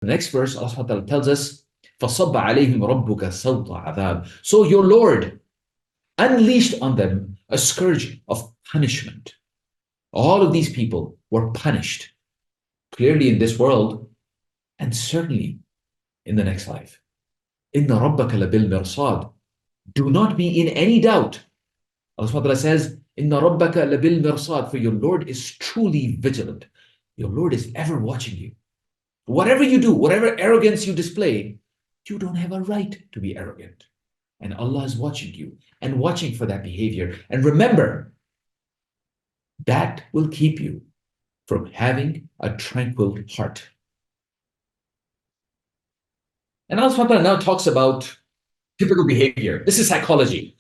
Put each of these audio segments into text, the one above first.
the next verse, Allah subhanahu wa ta'ala tells us, فَصَبَّ عَلَيْهِمْ رَبُّكَ سَوْطَ عَذَابٍ. So your Lord unleashed on them a scourge of punishment. All of these people were punished, clearly in this world, and certainly in the next life. إِنَّ رَبَّكَ لَبِالْمِرْصَادِ. Do not be in any doubt. Allah subhanahu wa ta'ala says, إِنَّ رَبَّكَ لَبِالْمِرْصَادِ. For your Lord is truly vigilant. Your Lord is ever watching you. Whatever you do, whatever arrogance you display, you don't have a right to be arrogant. And Allah is watching you and watching for that behavior. And remember, that will keep you from having a tranquil heart. And Allah subhanahu wa ta'ala now talks about typical behavior. This is psychology.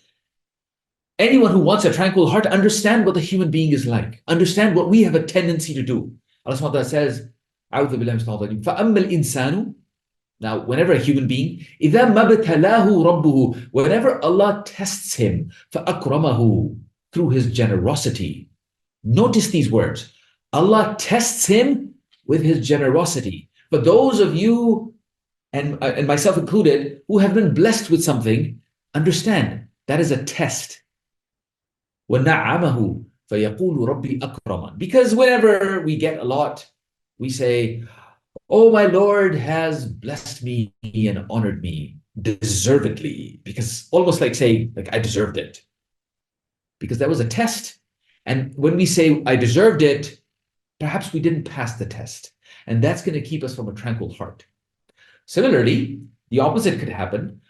Anyone who wants a tranquil heart, understand what the human being is like. Understand what we have a tendency to do. Allah subhanahu wa ta'ala says, أعوذ بالله من الشيطان الرجيم. فأما الإنسان. Now, whenever a human being, إذا ما ابتلاه ربه, whenever Allah tests him, فأكرمه, through His generosity. Notice these words. Allah tests him with His generosity. For those of you, and myself included, who have been blessed with something, understand that is a test. وَنَعَّمَهُ فَيَقُولُ رَبِّي أَكْرَمًا. Because whenever we get a lot, we say, oh, my Lord has blessed me and honored me deservedly. Because almost like saying, like, I deserved it. Because that was a test. And when we say, I deserved it, perhaps we didn't pass the test. And that's going to keep us from a tranquil heart. Similarly, the opposite could happen.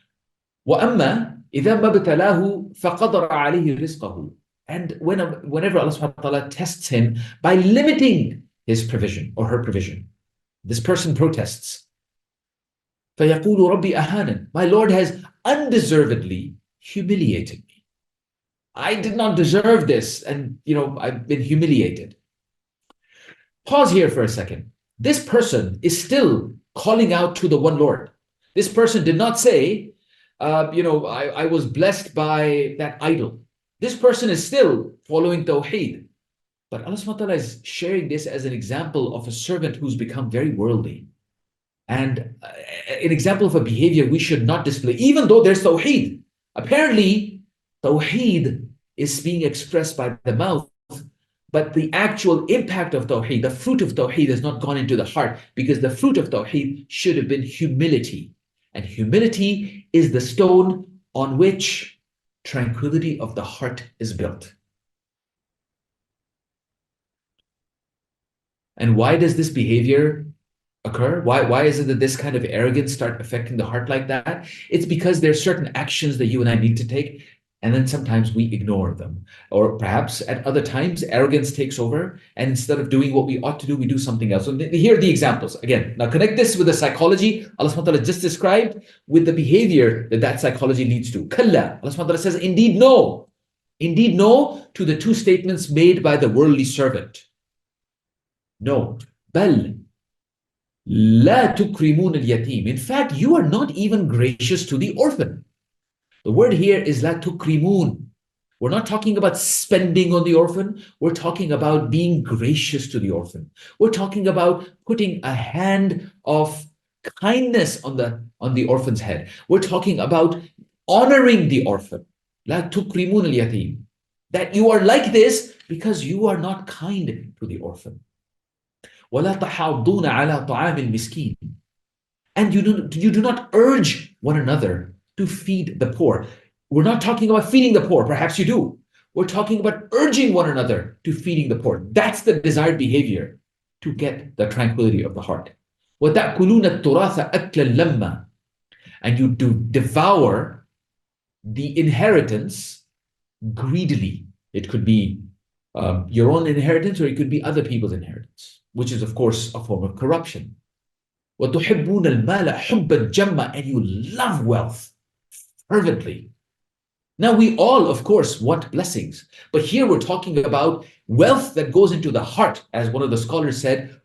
وَأَمَّا إِذَا مَا ابْتَلَاهُ فَقَدَرَ عَلَيْهِ رِزْقَهُ. And whenever Allah subhanahu wa ta'ala tests him by limiting his provision or her provision, this person protests. فَيَقُولُ رَبِّي أَهَانًا. My Lord has undeservedly humiliated me. I did not deserve this, and I've been humiliated. Pause here for a second. This person is still calling out to the one Lord. This person did not say, I was blessed by that idol. This person is still following Tawheed. But Allah subhanahu wa ta'ala is sharing this as an example of a servant who's become very worldly. And an example of a behavior we should not display, even though there's Tawheed. Apparently, Tawheed is being expressed by the mouth, but the actual impact of Tawheed, the fruit of Tawheed has not gone into the heart, because the fruit of Tawheed should have been humility. And humility is the stone on which tranquility of the heart is built. And why does this behavior occur? Why is it that this kind of arrogance start affecting the heart like that? It's because there's certain actions that you and I need to take, and then sometimes we ignore them. Or perhaps at other times, arrogance takes over, and instead of doing what we ought to do, we do something else. So here are the examples. Again, now connect this with the psychology Allah subhanahu wa ta'ala just described with the behavior that psychology leads to. Kalla. Allah subhanahu wa ta'ala says, indeed no. Indeed no to the two statements made by the worldly servant. No. Bal. La tukrimun al-yatim. In fact, you are not even gracious to the orphan. The word here is la tukrimun. We're not talking about spending on the orphan. We're talking about being gracious to the orphan. We're talking about putting a hand of kindness on the orphan's head. We're talking about honoring the orphan. La tukrimun al-yatim. That you are like this because you are not kind to the orphan. وَلَا تَحَاضُّونَ عَلَى طَعَامِ الْمِسْكِينِ. And you do not urge one another to feed the poor. We're not talking about feeding the poor. Perhaps you do. We're talking about urging one another to feeding the poor. That's the desired behavior to get the tranquility of the heart. وَتَأْكُلُونَ التُّرَاثَ أَكْلًا لَمًّا. And you do devour the inheritance greedily. It could be your own inheritance, or it could be other people's inheritance, which is, of course, a form of corruption. وَتُحِبُّونَ الْمَالَ حُبًّا جَمًّا. And you love wealth fervently. Now, we all, of course, want blessings. But here we're talking about wealth that goes into the heart. As one of the scholars said,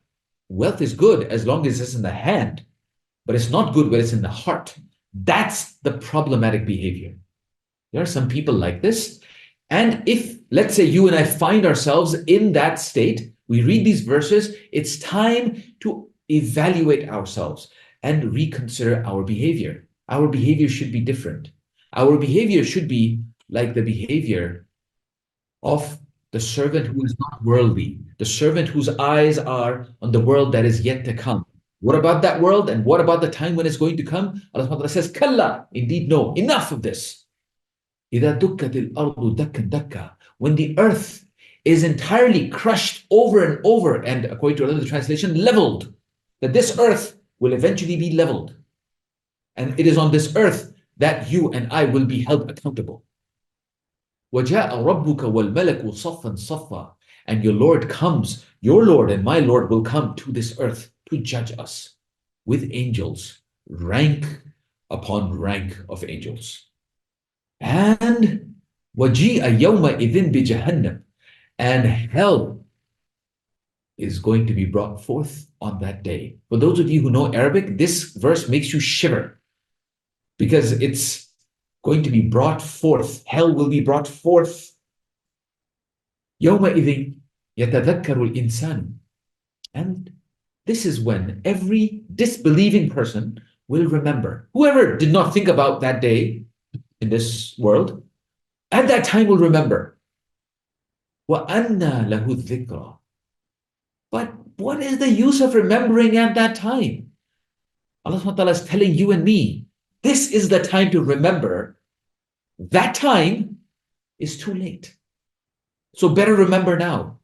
wealth is good as long as it's in the hand, but it's not good when it's in the heart. That's the problematic behavior. There are some people like this. And if, let's say, you and I find ourselves in that state, we read these verses, it's time to evaluate ourselves and reconsider our behavior. Our behavior should be different. Our behavior should be like the behavior of the servant who is not worldly, the servant whose eyes are on the world that is yet to come. What about that world? And what about the time when it's going to come? Allah subhanahu wa ta'ala says, Kalla, indeed, no, enough of this. إِذَا دُكَّتِ الْأَرْضُ دَكًّا دَكًّا. When the earth is entirely crushed over and over, and according to another translation, leveled, that this earth will eventually be leveled. And it is on this earth that you and I will be held accountable. وَجَاءَ رَبُّكَ وَالْمَلَكُ صَفًّا صَفًّا. And your Lord comes, your Lord and my Lord will come to this earth to judge us with angels, rank upon rank of angels. And وَجِيءَ يَوْمَئِذٍ بِجَهَنَّمَ. And hell is going to be brought forth on that day. For those of you who know Arabic, this verse makes you shiver because it's going to be brought forth. Hell will be brought forth. يَوْمَئِذٍ يَتَذَكَّرُ الْإِنسَانُ. And this is when every disbelieving person will remember. Whoever did not think about that day in this world, at that time will remember. وَأَنَّى لَهُ الذِّكْرَى. But what is the use of remembering at that time? Allah subhanahu wa ta'ala is telling you and me, this is the time to remember. That time is too late. So better remember now.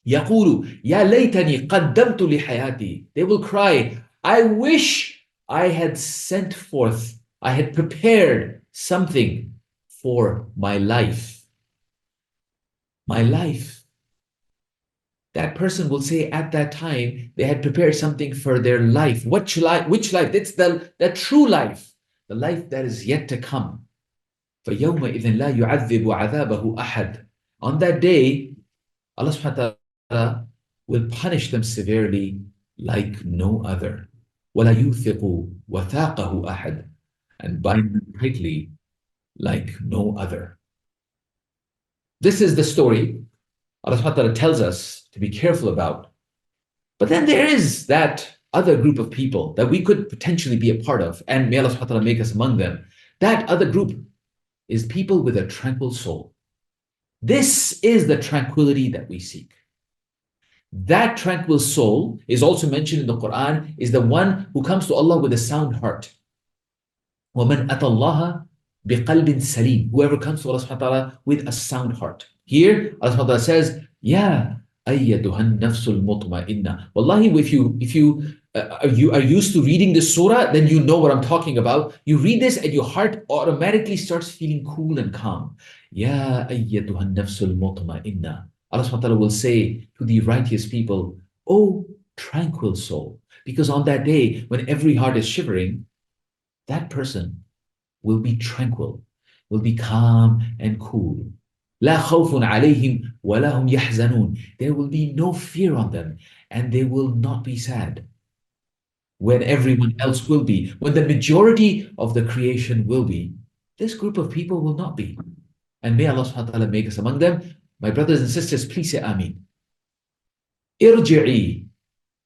يَقُولُ يَا لَيْتَنِي قَدَّمْتُ لِحَيَاتِي. They will cry, I wish I had sent forth, I had prepared something for my life. My life. That person will say at that time they had prepared something for their life. Which life? It's the true life, the life that is yet to come. فَيَوْمَئِذٍ لَا يُعَذِّبُ عَذَابَهُ أَحَدٌ. On that day, Allah subhanahu wa ta'ala will punish them severely like no other. وَلَا يُوثِقُ وَثَاقَهُ أَحَدٌ. And bind them tightly like no other. This is the story Allah subhanahu wa ta'ala tells us to be careful about. But then there is that other group of people that we could potentially be a part of, and may Allah subhanahu wa ta'ala make us among them. That other group is people with a tranquil soul. This is the tranquility that we seek. That tranquil soul is also mentioned in the Quran, is the one who comes to Allah with a sound heart. وَمَنْ أَتَى اللَّهَ بِقَلْبٍ سَلِيمٍ. Whoever comes to Allah subhanahu wa ta'ala with a sound heart. Here, Allah subhanahu wa ta'ala says, Ya ayyatuhan nafsul mutma'inna. Wallahi, if you are used to reading this surah, then you know what I'm talking about. You read this and your heart automatically starts feeling cool and calm. Ya ayyatuhan nafsul mutma'inna. Allah subhanahu wa ta'ala will say to the righteous people, oh, tranquil soul. Because on that day, when every heart is shivering, that person will be tranquil, will be calm and cool. لا خوف عليهم ولا هم يحزنون. There will be no fear on them and they will not be sad. When everyone else will be, when the majority of the creation will be, this group of people will not be. And may Allah subhanahu wa ta'ala make us among them. My brothers and sisters, please say Ameen. ارجعي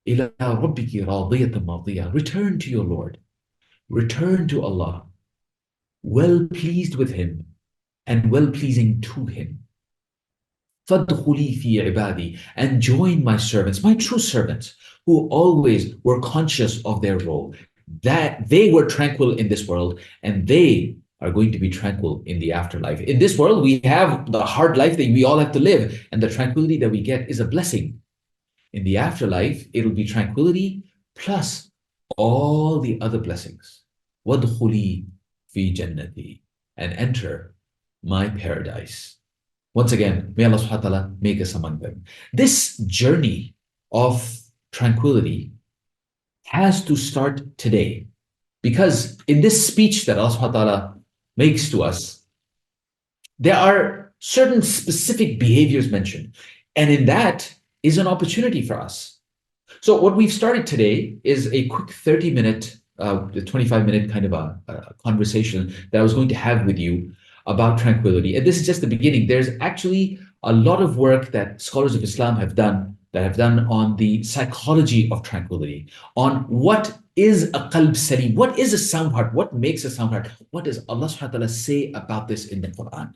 إلى ربك راضية مرضية. Return to your Lord. Return to Allah. Well pleased with Him and well pleasing to Him. فَادْخُلِي فِي عِبَادِي. And join my servants, my true servants, who always were conscious of their role, that they were tranquil in this world and they are going to be tranquil in the afterlife. In this world, we have the hard life that we all have to live, and the tranquility that we get is a blessing. In the afterlife, it'll be tranquility plus all the other blessings. وَادْخُلِي فِي جَنَّتِي. And enter my paradise. Once again, may Allah subhanahu wa ta'ala make us among them. This journey of tranquility has to start today. Because in this speech that Allah subhanahu wa ta'ala makes to us, there are certain specific behaviors mentioned. And in that is an opportunity for us. So what we've started today is a quick 30-minute, 25-minute kind of a conversation that I was going to have with you about tranquility. And this is just the beginning. There's actually a lot of work that scholars of Islam have done that I've done on the psychology of tranquility, on what is a qalb salim, what is a sound heart, what makes a sound heart, what does Allah subhanahu wa ta'ala say about this in the Quran.